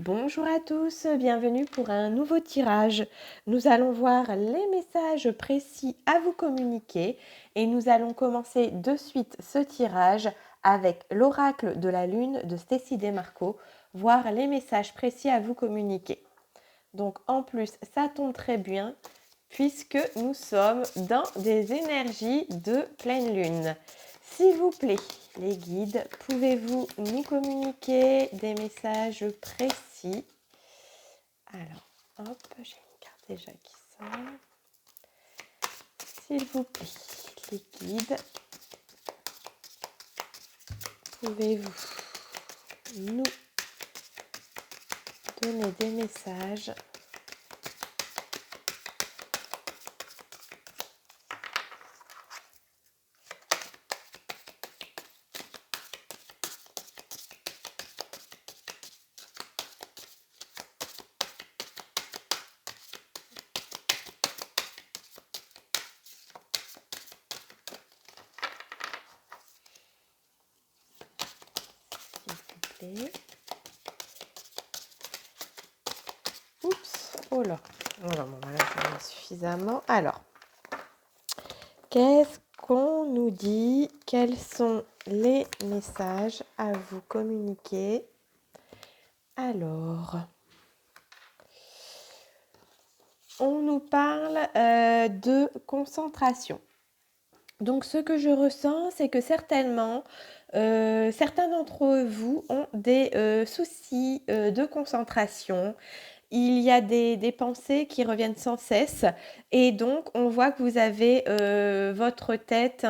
Bonjour à tous, bienvenue pour un nouveau tirage. Nous allons voir les messages précis à vous communiquer et nous allons commencer de suite ce tirage avec l'oracle de la lune de Stécie Desmarco, voir les messages précis à vous communiquer. Donc en plus, ça tombe très bien puisque nous sommes dans des énergies de pleine lune. S'il vous plaît, les guides, pouvez-vous nous communiquer des messages précis? Alors, hop, j'ai une carte déjà qui sort. S'il vous plaît, les guides, pouvez-vous nous donner des messages ? S'il vous plaît. Oups, oh là. Voilà, bon, là, j'en ai suffisamment. Alors, qu'est-ce qu'on nous dit? Quels sont les messages à vous communiquer? Alors, on nous parle de concentration. Donc, ce que je ressens, c'est que certainement, certains d'entre vous ont des soucis de concentration. Il y a des pensées qui reviennent sans cesse et donc on voit que vous avez votre tête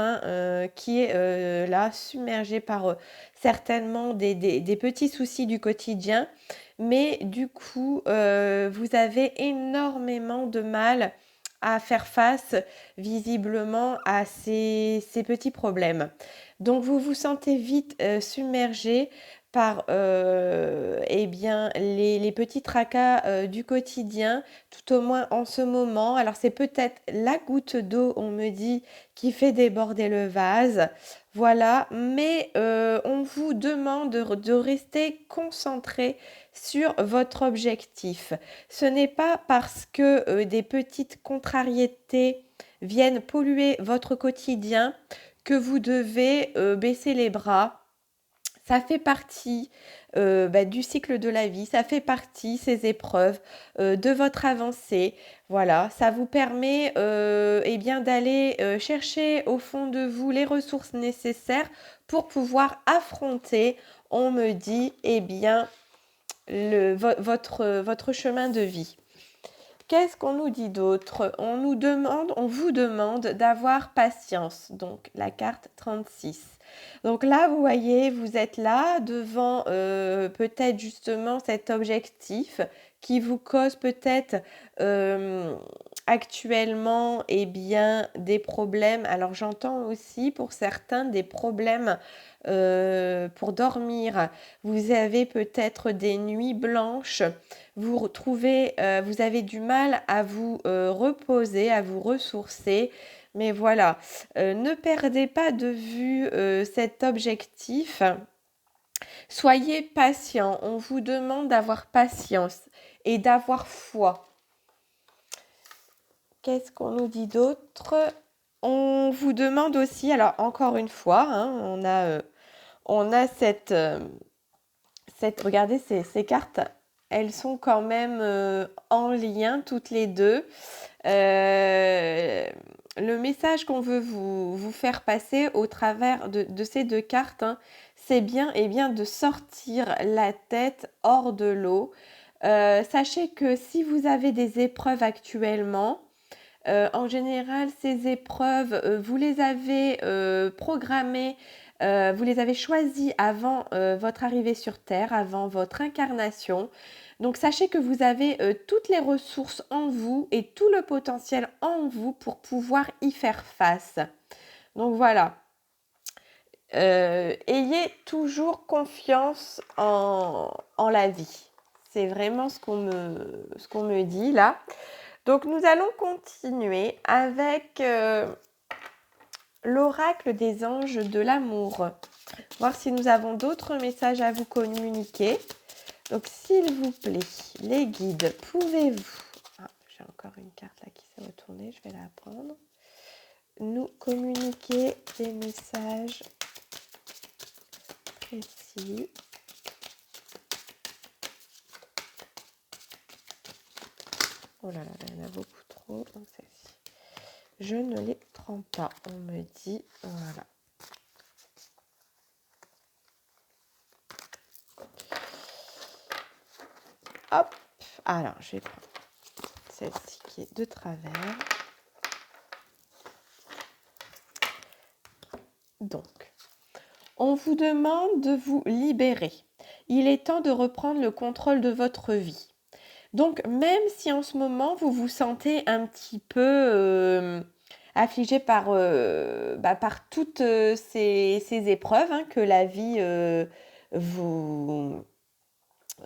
qui est là submergée par certainement des petits soucis du quotidien, mais du coup vous avez énormément de mal à faire face visiblement à ces petits problèmes. Donc vous vous sentez vite submergé par eh bien, les petits tracas du quotidien, tout au moins en ce moment. Alors c'est peut-être la goutte d'eau, on me dit, qui fait déborder le vase. Voilà, mais on vous demande de rester concentré sur votre objectif. Ce n'est pas parce que des petites contrariétés viennent polluer votre quotidien que vous devez baisser les bras. Ça fait partie du cycle de la vie, ça fait partie, ces épreuves, de votre avancée. Voilà, ça vous permet eh bien, d'aller chercher au fond de vous les ressources nécessaires pour pouvoir affronter, on me dit, eh bien, votre chemin de vie. Qu'est-ce qu'on nous dit d'autre? On vous demande d'avoir patience. Donc, la carte 36. Donc là, vous voyez, vous êtes là devant peut-être justement cet objectif qui vous cause peut-être actuellement eh bien, des problèmes. Alors, j'entends aussi pour certains des problèmes pour dormir. Vous avez peut-être des nuits blanches. Vous avez du mal à vous reposer, à vous ressourcer. Mais voilà, ne perdez pas de vue cet objectif. Soyez patient. On vous demande d'avoir patience et d'avoir foi. Qu'est-ce qu'on nous dit d'autre? On vous demande aussi, alors encore une fois, on a regardez ces cartes, elles sont quand même en lien toutes les deux. Le message qu'on veut vous faire passer au travers de ces deux cartes, c'est bien, de sortir la tête hors de l'eau. Sachez que si vous avez des épreuves actuellement, en général, ces épreuves, vous les avez programmées, vous les avez choisies avant votre arrivée sur Terre, avant votre incarnation. Donc, sachez que vous avez toutes les ressources en vous et tout le potentiel en vous pour pouvoir y faire face. Donc, voilà. Ayez toujours confiance en la vie. C'est vraiment ce qu'on me dit là. Donc, nous allons continuer avec l'oracle des anges de l'amour. Voir si nous avons d'autres messages à vous communiquer. Donc, s'il vous plaît, les guides, pouvez-vous... Ah, j'ai encore une carte là qui s'est retournée, je vais la prendre. Nous communiquer des messages précis. Oh là là, il y en a beaucoup trop. Donc celle-ci. Je ne les prends pas, on me dit. Voilà. Hop. Alors, je vais prendre celle-ci qui est de travers. Donc, on vous demande de vous libérer. Il est temps de reprendre le contrôle de votre vie. Donc, même si en ce moment, vous vous sentez un petit peu affligé par toutes ces épreuves que la vie vous,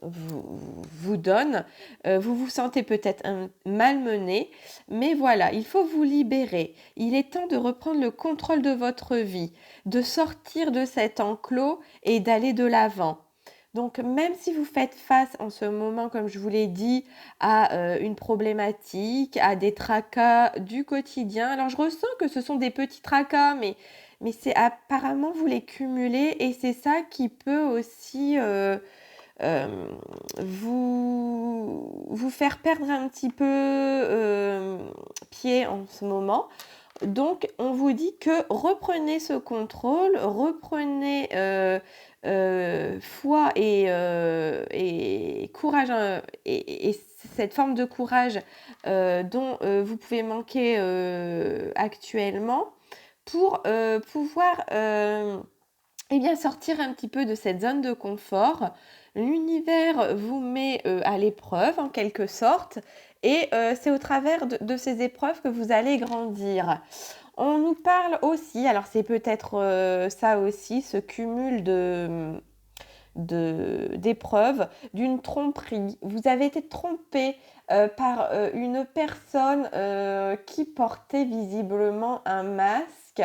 vous donne, vous vous sentez peut-être malmené, mais voilà, il faut vous libérer. Il est temps de reprendre le contrôle de votre vie, de sortir de cet enclos et d'aller de l'avant. Donc, même si vous faites face en ce moment, comme je vous l'ai dit, à une problématique, à des tracas du quotidien, alors je ressens que ce sont des petits tracas, mais c'est apparemment vous les cumulez et c'est ça qui peut aussi vous faire perdre un petit peu pied en ce moment. Donc, on vous dit que reprenez ce contrôle, reprenez foi et courage et cette forme de courage dont vous pouvez manquer actuellement pour pouvoir eh bien, sortir un petit peu de cette zone de confort. L'univers vous met à l'épreuve en quelque sorte et c'est au travers de ces épreuves que vous allez grandir. On nous parle aussi, alors c'est peut-être ça aussi, ce cumul d'épreuves, d'une tromperie. Vous avez été trompé par une personne qui portait visiblement un masque.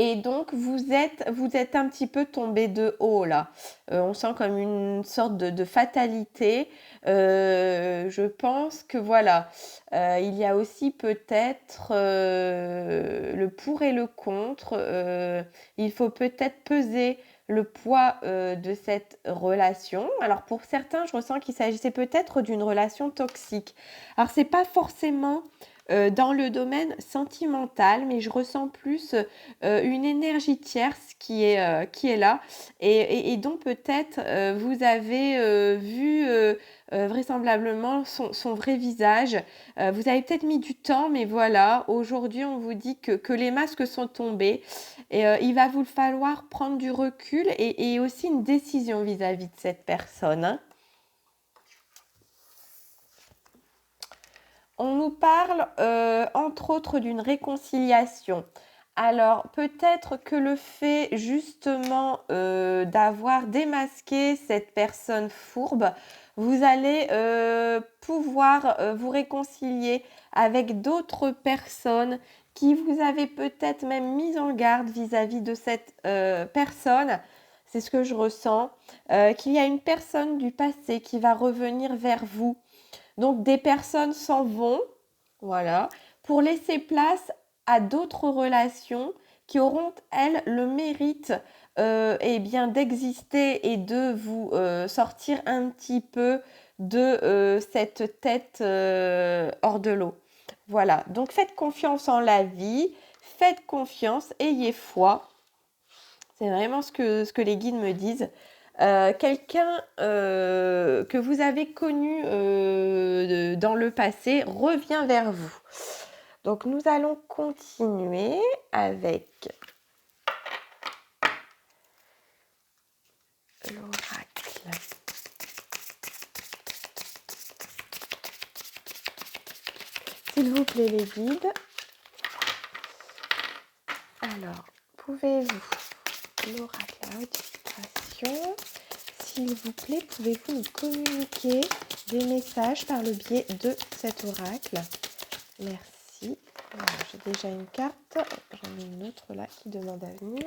Et donc, vous êtes un petit peu tombé de haut là. On sent comme une sorte de fatalité. Je pense que voilà, il y a aussi peut-être le pour et le contre. Il faut peut-être peser le poids de cette relation. Alors pour certains, je ressens qu'il s'agissait peut-être d'une relation toxique. Alors c'est pas forcément dans le domaine sentimental, mais je ressens plus une énergie tierce qui est là et dont peut-être vous avez vu vraisemblablement son vrai visage. Vous avez peut-être mis du temps, mais voilà, aujourd'hui on vous dit que les masques sont tombés et il va vous falloir prendre du recul et aussi une décision vis-à-vis de cette personne. Hein. On nous parle entre autres d'une réconciliation. Alors peut-être que le fait justement d'avoir démasqué cette personne fourbe, vous allez pouvoir vous réconcilier avec d'autres personnes qui vous avez peut-être même mis en garde vis-à-vis de cette personne. C'est ce que je ressens, qu'il y a une personne du passé qui va revenir vers vous. Donc des personnes s'en vont, voilà, pour laisser place à d'autres relations qui auront, elles, le mérite eh bien, d'exister et de vous sortir un petit peu de cette tête hors de l'eau. Voilà, donc faites confiance en la vie, faites confiance, ayez foi. C'est vraiment ce que les guides me disent. Quelqu'un que vous avez connu dans le passé revient vers vous. Donc nous allons continuer avec l'oracle. S'il vous plaît les guides. Alors, pouvez-vous, l'oracle à haute vibration, s'il vous plaît, pouvez-vous nous communiquer des messages par le biais de cet oracle? Merci. Voilà, j'ai déjà une carte. J'en ai une autre là qui demande à venir.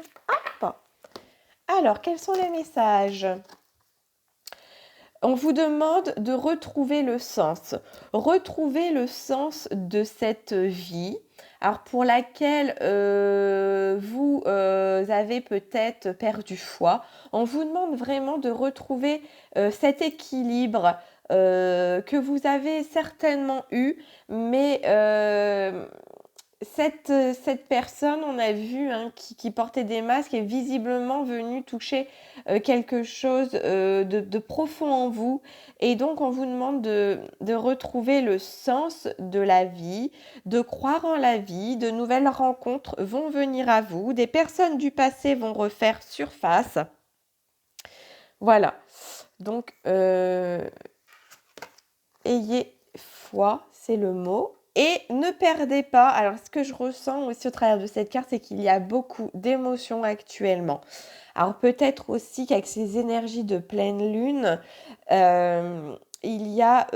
Hop! Alors, quels sont les messages? On vous demande de retrouver le sens. Retrouver le sens de cette vie, alors pour laquelle vous avez peut-être perdu foi. On vous demande vraiment de retrouver cet équilibre que vous avez certainement eu, mais cette personne, on a vu, hein, qui portait des masques, est visiblement venue toucher quelque chose de profond en vous. Et donc, on vous demande de retrouver le sens de la vie, de croire en la vie. De nouvelles rencontres vont venir à vous. Des personnes du passé vont refaire surface. Voilà. Donc, ayez foi, c'est le mot. Et ne perdez pas, alors ce que je ressens aussi au travers de cette carte, c'est qu'il y a beaucoup d'émotions actuellement. Alors peut-être aussi qu'avec ces énergies de pleine lune, il y a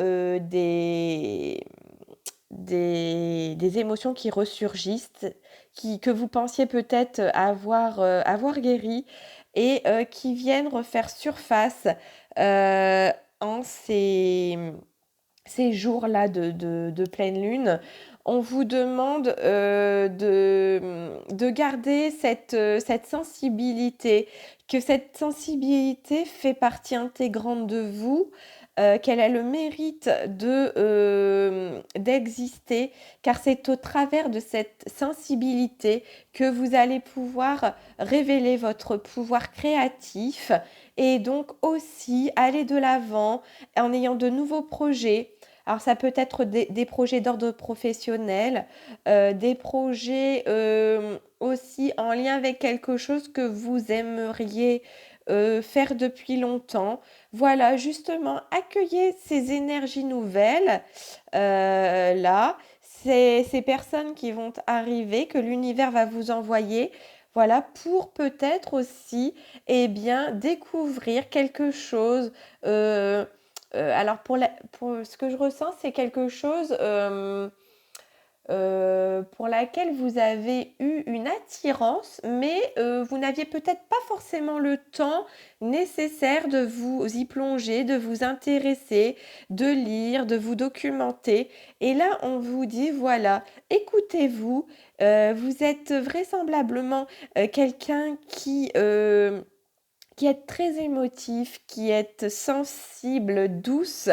des émotions qui ressurgissent, que vous pensiez peut-être avoir guéri et qui viennent refaire surface en ces jours-là de pleine lune. On vous demande de garder cette sensibilité, que cette sensibilité fait partie intégrante de vous, qu'elle a le mérite d'exister, car c'est au travers de cette sensibilité que vous allez pouvoir révéler votre pouvoir créatif et donc aussi aller de l'avant en ayant de nouveaux projets. Alors ça peut être des projets d'ordre professionnel, des projets aussi en lien avec quelque chose que vous aimeriez faire depuis longtemps. Voilà, justement, accueillez ces énergies nouvelles là, ces personnes qui vont arriver, que l'univers va vous envoyer. Voilà, pour peut-être aussi, eh bien, découvrir quelque chose. Alors pour ce que je ressens, c'est quelque chose pour laquelle vous avez eu une attirance, mais vous n'aviez peut-être pas forcément le temps nécessaire de vous y plonger, de vous intéresser, de lire, de vous documenter. Et là, on vous dit, voilà, écoutez-vous, vous êtes vraisemblablement quelqu'un qui est très émotif, qui est sensible, douce,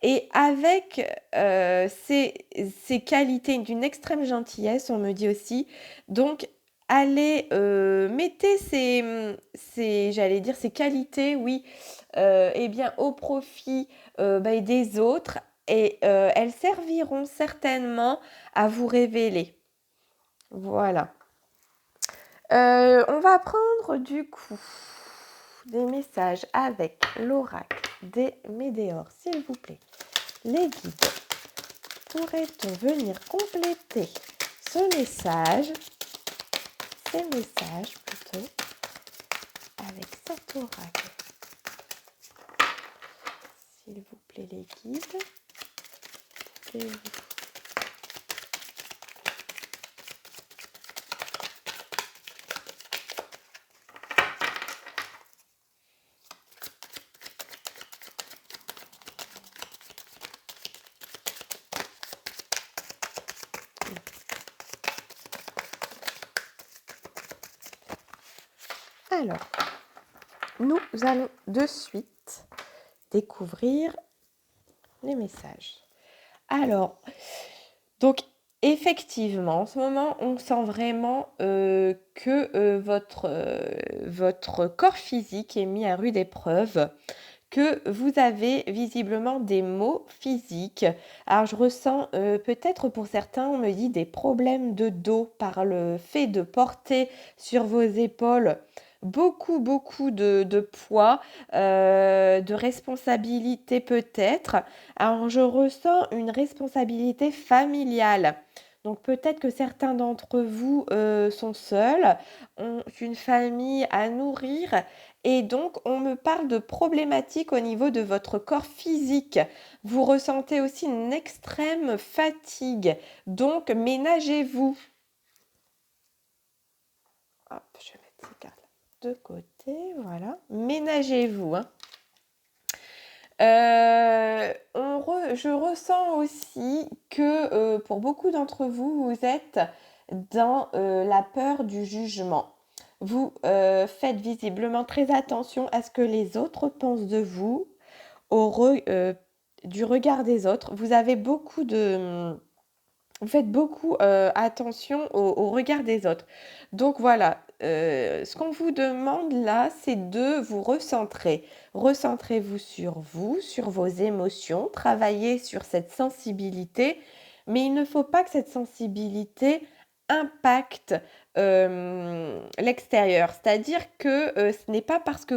et avec ces qualités d'une extrême gentillesse, on me dit aussi. Donc, allez, mettez j'allais dire, ces qualités, oui, eh bien, au profit des autres, et elles serviront certainement à vous révéler. Voilà. On va prendre du coup des messages avec l'oracle des Médéors, s'il vous plaît. Les guides, pourrait-on venir compléter ces messages plutôt, avec cet oracle? S'il vous plaît, les guides, pouvez-vous Alors, nous allons de suite découvrir les messages. Alors, donc effectivement, en ce moment, on sent vraiment que votre corps physique est mis à rude épreuve, que vous avez visiblement des maux physiques. Alors je ressens peut-être pour certains, on me dit des problèmes de dos par le fait de porter sur vos épaules beaucoup de poids, de responsabilité peut-être. Alors je ressens une responsabilité familiale. Donc peut-être que certains d'entre vous sont seuls, ont une famille à nourrir, et donc on me parle de problématiques au niveau de votre corps physique. Vous ressentez aussi une extrême fatigue. Donc ménagez-vous. Hop, je vais mettre ces cartes de côté, voilà. Ménagez-vous, hein. Je ressens aussi que pour beaucoup d'entre vous, vous êtes dans la peur du jugement. Vous faites visiblement très attention à ce que les autres pensent de vous, du regard des autres. Vous faites beaucoup attention au regard des autres. Donc voilà, ce qu'on vous demande là, c'est de vous recentrer. Recentrez-vous, sur vos émotions, travaillez sur cette sensibilité, mais il ne faut pas que cette sensibilité impacte l'extérieur. C'est-à-dire que ce n'est pas parce que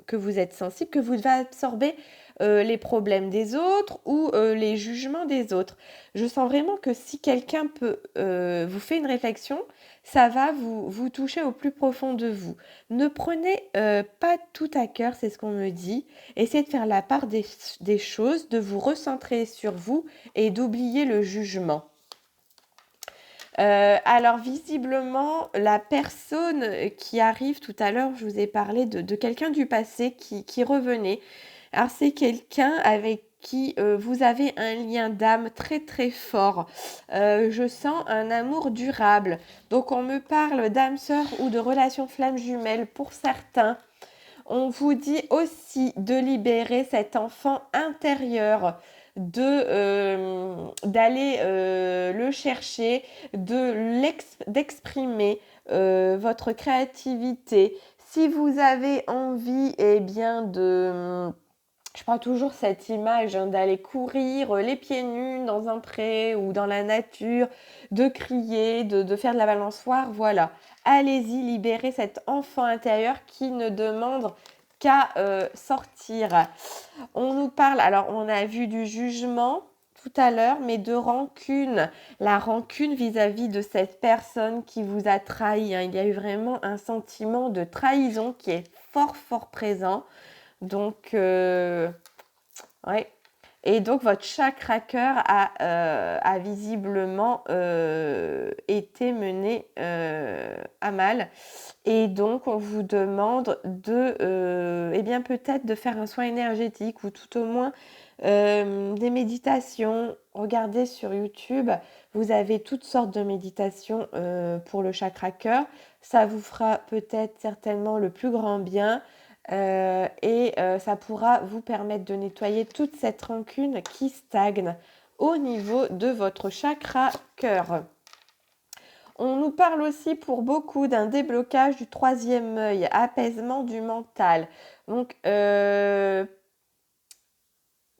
que vous êtes sensible que vous devez absorber les problèmes des autres ou les jugements des autres. Je sens vraiment que si quelqu'un vous fait une réflexion, ça va vous toucher au plus profond de vous. Ne prenez pas tout à cœur, c'est ce qu'on me dit. Essayez de faire la part des choses, de vous recentrer sur vous et d'oublier le jugement. Alors visiblement, la personne qui arrive tout à l'heure, je vous ai parlé de quelqu'un du passé qui revenait. Alors c'est quelqu'un avec qui vous avez un lien d'âme très très fort. Je sens un amour durable. Donc on me parle d'âme sœur ou de relation flamme jumelle pour certains. On vous dit aussi de libérer cet enfant intérieur, d'aller le chercher, d'exprimer votre créativité. Si vous avez envie, eh bien je prends toujours cette image d'aller courir les pieds nus dans un pré ou dans la nature, de crier, de faire de la balançoire, voilà. Allez-y, libérez cet enfant intérieur qui ne demande qu'à sortir. On nous parle, alors on a vu du jugement tout à l'heure, mais de rancune. La rancune vis-à-vis de cette personne qui vous a trahi. Il y a eu vraiment un sentiment de trahison qui est fort, fort présent. Donc, ouais. Et donc, votre chakra cœur a visiblement été mené à mal. Et donc, on vous demande eh bien, peut-être de faire un soin énergétique ou tout au moins des méditations. Regardez sur YouTube, vous avez toutes sortes de méditations pour le chakra cœur. Ça vous fera peut-être certainement le plus grand bien. Et ça pourra vous permettre de nettoyer toute cette rancune qui stagne au niveau de votre chakra cœur. On nous parle aussi pour beaucoup d'un déblocage du 3e œil, apaisement du mental. Donc, je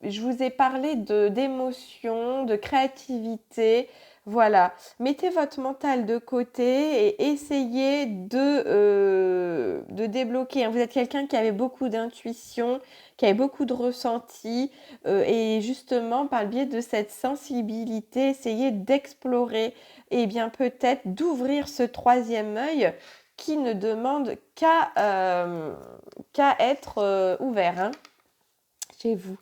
vous ai parlé d'émotions, de créativité. Voilà, mettez votre mental de côté et essayez de débloquer. Vous êtes quelqu'un qui avait beaucoup d'intuition, qui avait beaucoup de ressenti. Et justement, par le biais de cette sensibilité, essayez d'explorer et bien peut-être d'ouvrir ce 3e œil qui ne demande qu'à être ouvert hein, chez vous.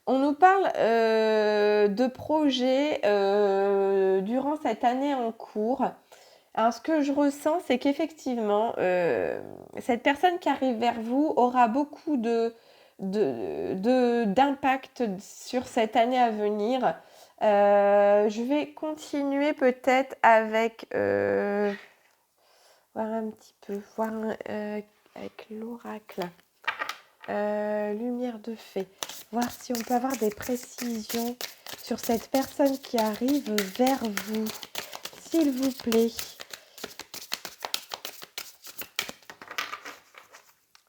On nous parle de projets durant cette année en cours. Alors, ce que je ressens, c'est qu'effectivement, cette personne qui arrive vers vous aura beaucoup d'impact sur cette année à venir. Je vais continuer peut-être avec... voir un petit peu, avec l'oracle. Lumière de fée. Voir si on peut avoir des précisions sur cette personne qui arrive vers vous. S'il vous plaît.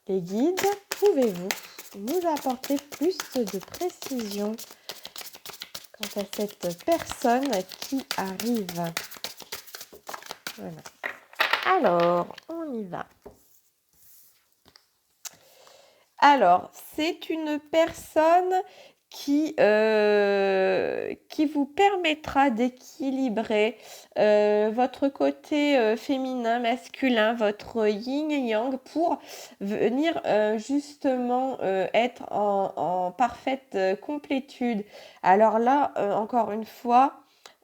Les guides, pouvez-vous nous apporter plus de précisions quant à cette personne qui arrive? Voilà. Alors, on y va. Alors, c'est une personne qui vous permettra d'équilibrer votre côté féminin, masculin, votre yin et yang pour venir justement être en parfaite complétude. Alors là, encore une fois,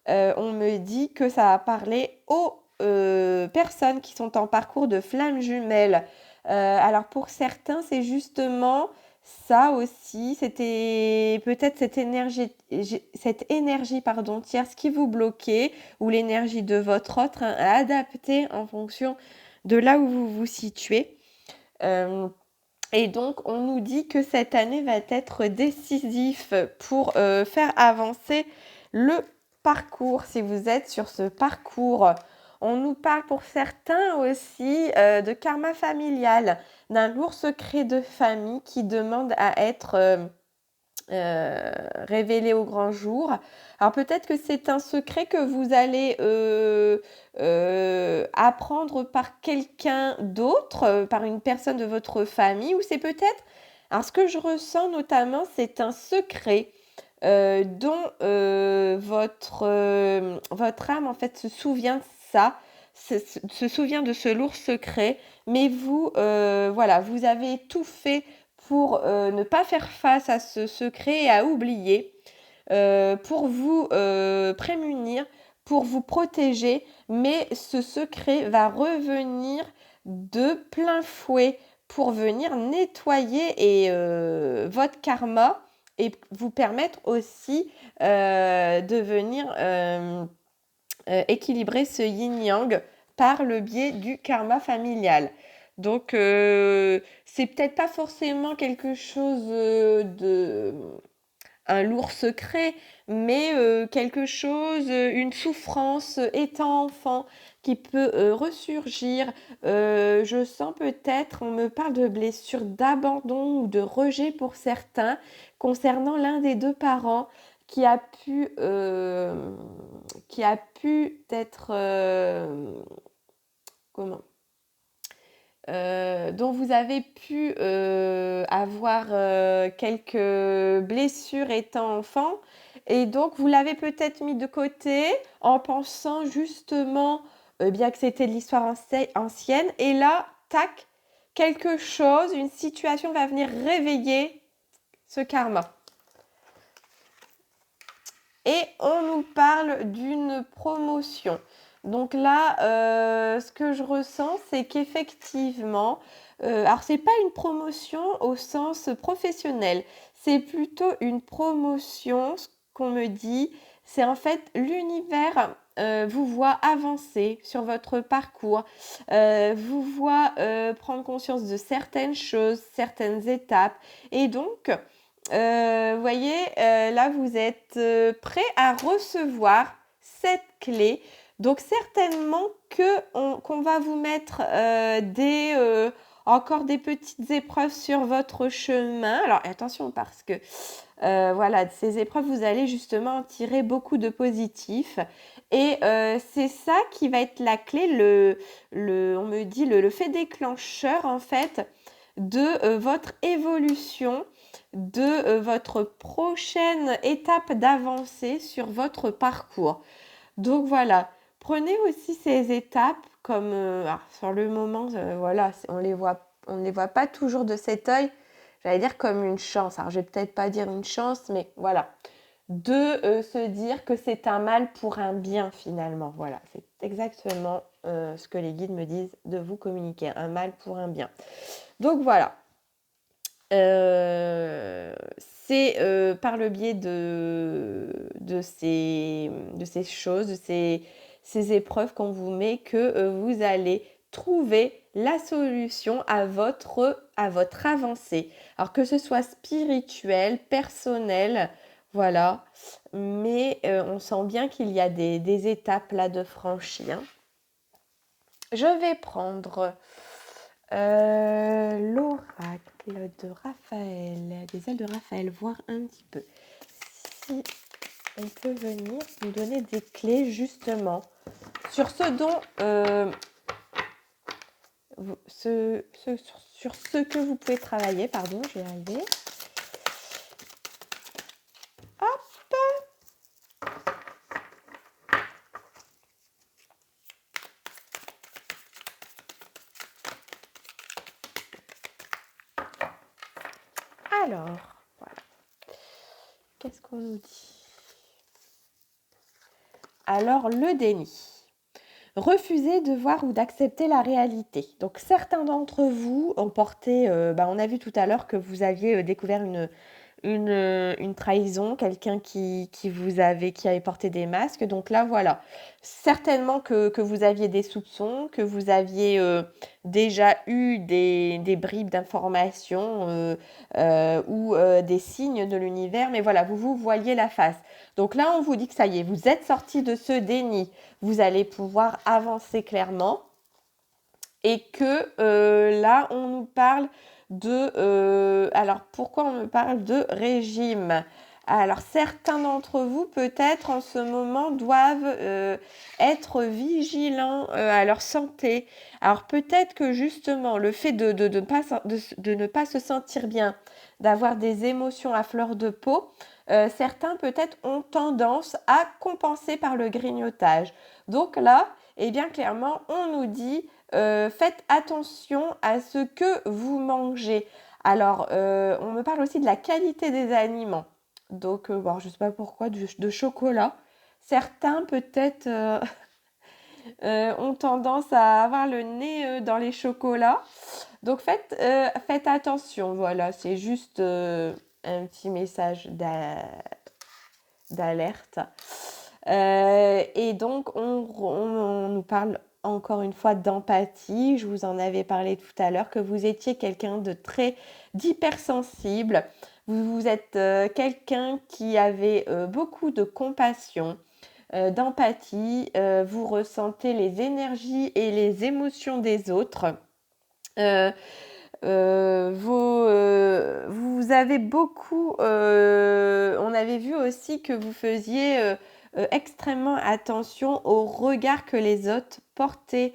on me dit que ça va parler aux personnes qui sont en parcours de flamme jumelle. Alors pour certains, c'est justement ça aussi, c'était peut-être cette énergie pardon, tierce qui vous bloquait ou l'énergie de votre autre, hein, à adapter en fonction de là où vous vous situez. Euh, et donc, on nous dit que cette année va être décisif pour faire avancer le parcours. Si vous êtes sur ce parcours, on nous parle pour certains aussi de karma familial, d'un lourd secret de famille qui demande à être révélé au grand jour. Alors peut-être que c'est un secret que vous allez apprendre par quelqu'un d'autre, par une personne de votre famille, ou c'est peut-être... Alors ce que je ressens notamment, c'est un secret dont votre âme en fait se souvient de ça, se souvient de ce lourd secret, mais vous, voilà, vous avez tout fait pour ne pas faire face à ce secret et à oublier, pour vous prémunir, pour vous protéger, mais ce secret va revenir de plein fouet pour venir nettoyer votre karma et vous permettre aussi de venir équilibrer ce yin-yang par le biais du karma familial. Donc, c'est peut-être pas forcément quelque chose un lourd secret, mais quelque chose, une souffrance étant enfant qui peut ressurgir. Je sens peut-être, on me parle de blessures d'abandon ou de rejet pour certains concernant l'un des deux parents qui a pu être comment dont vous avez pu avoir quelques blessures étant enfant et donc vous l'avez peut-être mis de côté en pensant justement bien que c'était de l'histoire ancienne et là, tac, quelque chose, une situation va venir réveiller ce karma. Et on nous parle d'une promotion. Donc là, ce que je ressens, c'est qu'effectivement, alors c'est pas une promotion au sens professionnel, c'est plutôt une promotion, ce qu'on me dit, c'est en fait l'univers vous voit avancer sur votre parcours, vous voit prendre conscience de certaines choses, certaines étapes, et donc vous voyez, là, vous êtes prêt à recevoir cette clé. Donc, certainement qu'on va vous mettre encore des petites épreuves sur votre chemin. Alors, attention, parce que voilà, de ces épreuves, vous allez justement en tirer beaucoup de positifs. Et c'est ça qui va être la clé, on me dit, le fait déclencheur, en fait, de votre évolution, de votre prochaine étape d'avancée sur votre parcours. Donc voilà, prenez aussi ces étapes comme sur le moment, voilà, on ne les voit pas toujours de cet œil, j'allais dire comme une chance. Alors je vais peut-être pas dire une chance, mais voilà, de se dire que c'est un mal pour un bien finalement. Voilà, c'est exactement ce que les guides me disent de vous communiquer, un mal pour un bien. Donc voilà. C'est par le biais de ces choses, de ces épreuves qu'on vous met que vous allez trouver la solution à votre avancée. Alors que ce soit spirituel, personnel, voilà. Mais on sent bien qu'il y a des étapes là de franchir. Je vais prendre l'oracle de Raphaël, des ailes de Raphaël, voir un petit peu si on peut venir nous donner des clés justement sur ce dont sur ce que vous pouvez travailler. Pardon, je vais y arriver. Hop. Alors, voilà. Qu'est-ce qu'on nous dit? Alors, le déni. refuser de voir ou d'accepter la réalité. Donc certains d'entre vous ont porté, on a vu tout à l'heure que vous aviez découvert une trahison, quelqu'un qui avait porté des masques. Donc là, voilà, certainement que vous aviez des soupçons, que vous aviez déjà eu des bribes d'informations ou des signes de l'univers, mais voilà, vous voyez la face. Donc là, on vous dit que ça y est, vous êtes sorti de ce déni, vous allez pouvoir avancer clairement et que là, on nous parle alors, pourquoi on me parle de régime? Alors, certains d'entre vous, peut-être, en ce moment, doivent être vigilants à leur santé. Alors, peut-être que, justement, le fait de ne pas se sentir bien, d'avoir des émotions à fleur de peau, certains, peut-être, ont tendance à compenser par le grignotage. Donc là, eh bien, clairement, on nous dit faites attention à ce que vous mangez. Alors, on me parle aussi de la qualité des aliments. Donc, je ne sais pas pourquoi, de chocolat. Certains, peut-être, ont tendance à avoir le nez dans les chocolats. Donc, faites attention. Voilà, c'est juste un petit message d'alerte. Et donc, on nous parle encore une fois d'empathie. Je vous en avais parlé tout à l'heure, que vous étiez quelqu'un d'hypersensible. Vous êtes quelqu'un qui avait beaucoup de compassion, d'empathie. Vous ressentez les énergies et les émotions des autres. Vous avez beaucoup, on avait vu aussi que vous faisiez extrêmement attention au regard que les autres portaient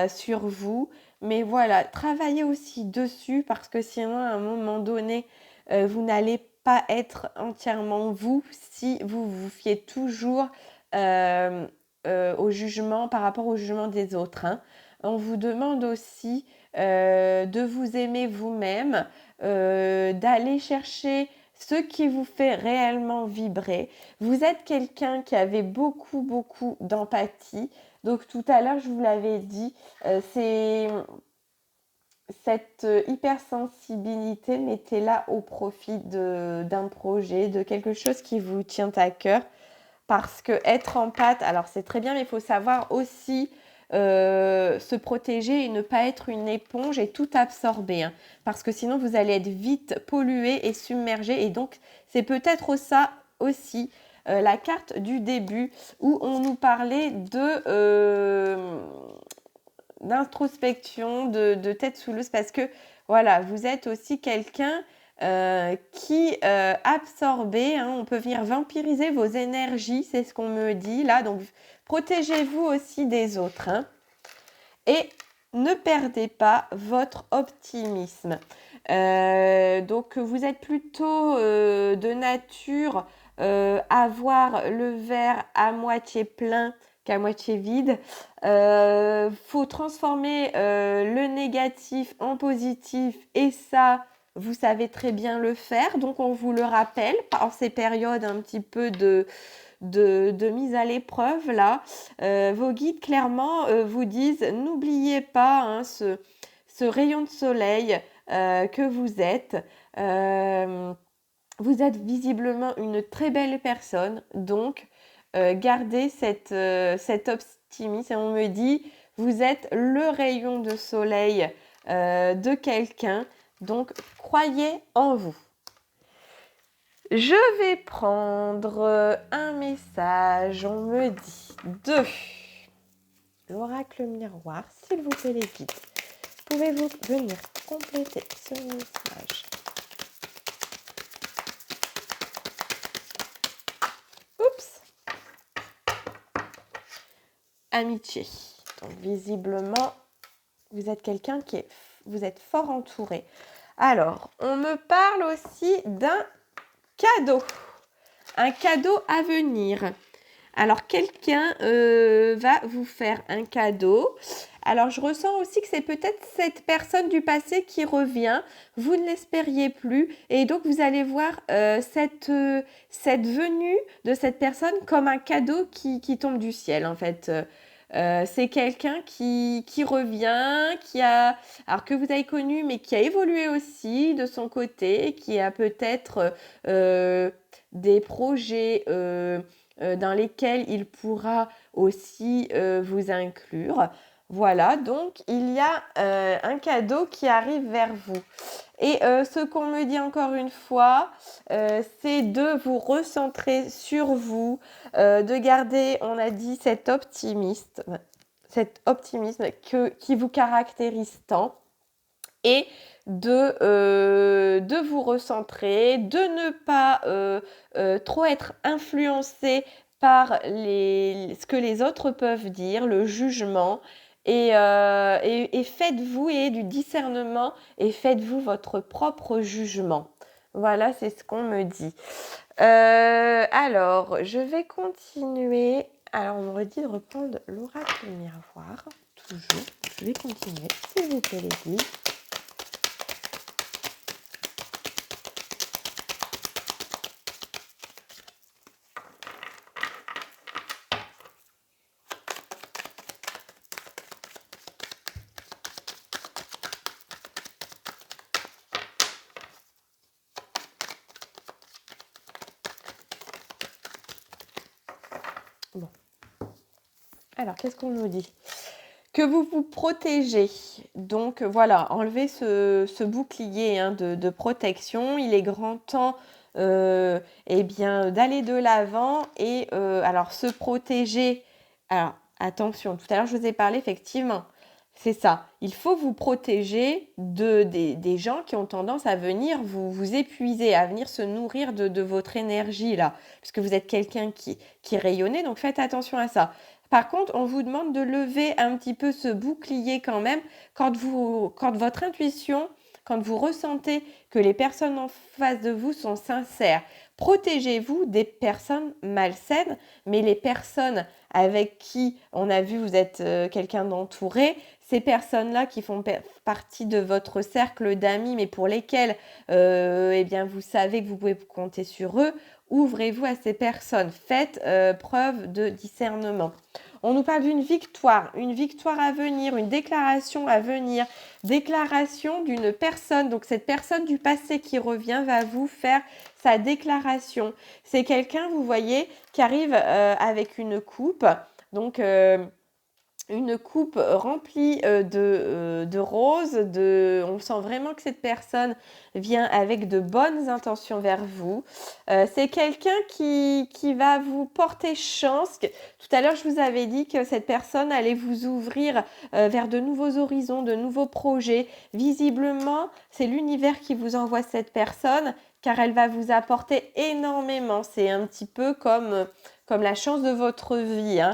sur vous. Mais voilà, travaillez aussi dessus parce que sinon, à un moment donné, vous n'allez pas être entièrement vous si vous vous fiez toujours au jugement par rapport au jugement des autres, hein. On vous demande aussi de vous aimer vous-même, d'aller chercher ce qui vous fait réellement vibrer. Vous êtes quelqu'un qui avait beaucoup, beaucoup d'empathie. Donc tout à l'heure, je vous l'avais dit, c'est cette hypersensibilité, mettez-la au profit d'un projet, de quelque chose qui vous tient à cœur. Parce que être empathe, alors c'est très bien, mais il faut savoir aussi se protéger et ne pas être une éponge et tout absorber, hein, parce que sinon vous allez être vite pollué et submergé. Et donc c'est peut-être ça aussi la carte du début où on nous parlait d'introspection, de tête sous l'eau, parce que voilà, vous êtes aussi quelqu'un qui absorbez, hein, on peut venir vampiriser vos énergies, c'est ce qu'on me dit là. Donc protégez-vous aussi des autres, hein, et ne perdez pas votre optimisme. Donc vous êtes plutôt de nature à voir le verre à moitié plein qu'à moitié vide. Faut transformer le négatif en positif, et ça, vous savez très bien le faire. Donc on vous le rappelle en ces périodes un petit peu de mise à l'épreuve là. Vos guides clairement vous disent n'oubliez pas, hein, ce rayon de soleil que vous êtes. Vous êtes visiblement une très belle personne, donc gardez cet optimisme. Et on me dit, vous êtes le rayon de soleil de quelqu'un, donc croyez en vous. Je vais prendre un message, on me dit de l'oracle miroir, s'il vous plaît les guides. Pouvez-vous venir compléter ce message? Oups. Amitié. Donc visiblement, vous êtes quelqu'un vous êtes fort entouré. Alors, on me parle aussi d'un cadeau. Un cadeau à venir. Alors, quelqu'un va vous faire un cadeau. Alors, je ressens aussi que c'est peut-être cette personne du passé qui revient. Vous ne l'espériez plus. Et donc, vous allez voir cette venue de cette personne comme un cadeau qui tombe du ciel, en fait. C'est quelqu'un qui revient, alors que vous avez connu, mais qui a évolué aussi de son côté, qui a peut-être des projets dans lesquels il pourra aussi vous inclure. Voilà, donc il y a un cadeau qui arrive vers vous. Et ce qu'on me dit encore une fois, c'est de vous recentrer sur vous, de garder, on a dit, cet optimisme qui vous caractérise tant, et de vous recentrer, de ne pas trop être influencé par ce que les autres peuvent dire, le jugement. Et faites-vous et du discernement et faites-vous votre propre jugement. Voilà, c'est ce qu'on me dit. Alors, je vais continuer. Alors, on me dit de reprendre l'oracle miroir. Toujours. Je vais continuer, s'il vous plaît, les guides. Bon. Alors, qu'est-ce qu'on nous dit? Que vous vous protégez. Donc, voilà, enlevez ce bouclier de protection. Il est grand temps eh bien, d'aller de l'avant et alors se protéger. Alors, attention, tout à l'heure, je vous ai parlé, effectivement. C'est ça. Il faut vous protéger des gens qui ont tendance à venir vous épuiser, à venir se nourrir de votre énergie, là. Puisque vous êtes quelqu'un qui rayonnait, donc faites attention à ça. Par contre, on vous demande de lever un petit peu ce bouclier quand même quand votre intuition, quand vous ressentez que les personnes en face de vous sont sincères. Protégez-vous des personnes malsaines, mais les personnes avec qui on a vu vous êtes quelqu'un d'entouré, ces personnes-là qui font partie de votre cercle d'amis, mais pour lesquelles eh bien, vous savez que vous pouvez compter sur eux, ouvrez-vous à ces personnes. Faites preuve de discernement. On nous parle d'une victoire à venir, une déclaration à venir, déclaration d'une personne. Donc cette personne du passé qui revient va vous faire sa déclaration. C'est quelqu'un, vous voyez, qui arrive avec une coupe. Donc une coupe remplie de roses. On sent vraiment que cette personne vient avec de bonnes intentions vers vous. C'est quelqu'un qui va vous porter chance. Tout à l'heure, je vous avais dit que cette personne allait vous ouvrir vers de nouveaux horizons, de nouveaux projets. Visiblement, c'est l'univers qui vous envoie cette personne car elle va vous apporter énormément. C'est un petit peu comme la chance de votre vie, hein.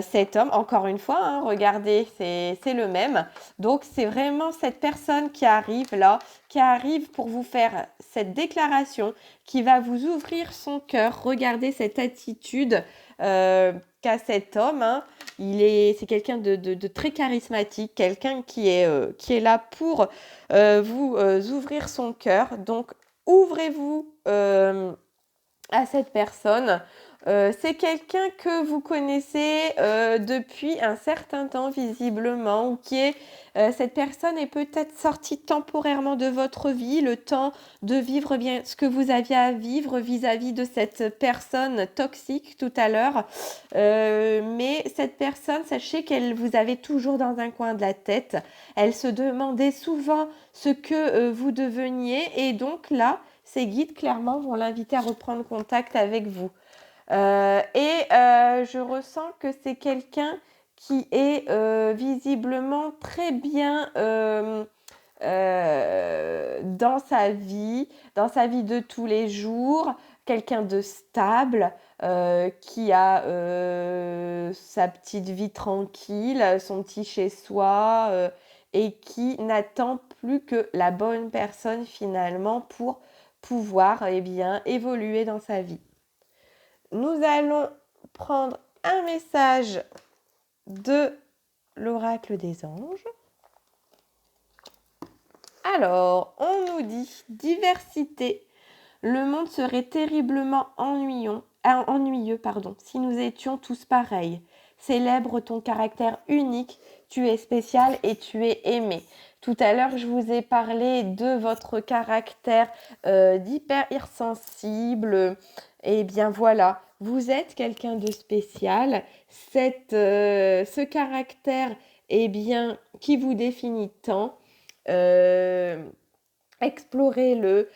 Cet homme, encore une fois, hein, regardez, c'est le même. Donc, c'est vraiment cette personne qui arrive là, qui arrive pour vous faire cette déclaration, qui va vous ouvrir son cœur. Regardez cette attitude qu'a cet homme, hein. C'est quelqu'un de très charismatique, quelqu'un qui est là pour vous ouvrir son cœur. Donc, ouvrez-vous à cette personne. C'est quelqu'un que vous connaissez depuis un certain temps visiblement, ou cette personne est peut-être sortie temporairement de votre vie, le temps de vivre bien ce que vous aviez à vivre vis-à-vis de cette personne toxique tout à l'heure. Mais cette personne, sachez qu'elle vous avait toujours dans un coin de la tête. Elle se demandait souvent ce que vous deveniez, et donc là, ses guides clairement vont l'inviter à reprendre contact avec vous. Je ressens que c'est quelqu'un qui est visiblement très bien dans sa vie de tous les jours, quelqu'un de stable, qui a sa petite vie tranquille, son petit chez-soi, et qui n'attend plus que la bonne personne finalement pour pouvoir évoluer dans sa vie. Nous allons prendre un message de l'oracle des anges. Alors, on nous dit diversité. Le monde serait terriblement ennuyeux si nous étions tous pareils. célèbre ton caractère unique. Tu es spécial et tu es aimé. Tout à l'heure, je vous ai parlé de votre caractère d'hyper-sensible. Eh bien voilà, vous êtes quelqu'un de spécial. Ce caractère, eh bien, qui vous définit tant, explorez-le.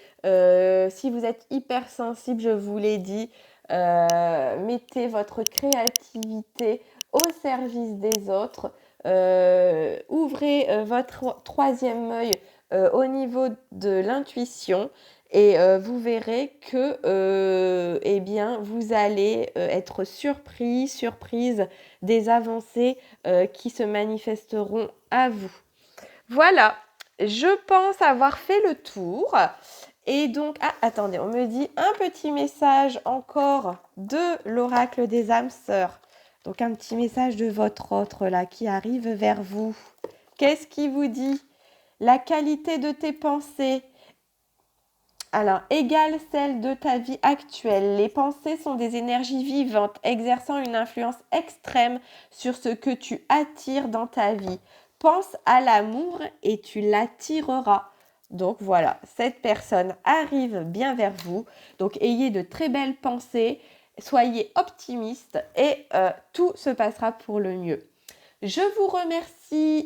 Si vous êtes hypersensible, je vous l'ai dit, mettez votre créativité au service des autres. Ouvrez votre troisième œil au niveau de l'intuition et vous verrez que eh bien, vous allez être surprise des avancées qui se manifesteront à vous. Voilà, je pense avoir fait le tour. Et donc, attendez, on me dit un petit message encore de l'oracle des âmes sœurs. Donc, un petit message de votre autre là qui arrive vers vous. Qu'est-ce qui vous dit? La qualité de tes pensées, alors, égale celle de ta vie actuelle. Les pensées sont des énergies vivantes, exerçant une influence extrême sur ce que tu attires dans ta vie. Pense à l'amour et tu l'attireras. Donc voilà, cette personne arrive bien vers vous. Donc ayez de très belles pensées, soyez optimiste et tout se passera pour le mieux. Je vous remercie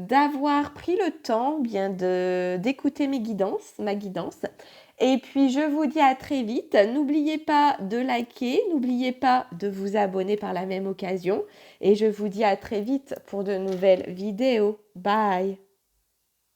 d'avoir pris le temps bien d'écouter ma guidance. Et puis je vous dis à très vite. N'oubliez pas de liker, n'oubliez pas de vous abonner par la même occasion. Et je vous dis à très vite pour de nouvelles vidéos. Bye!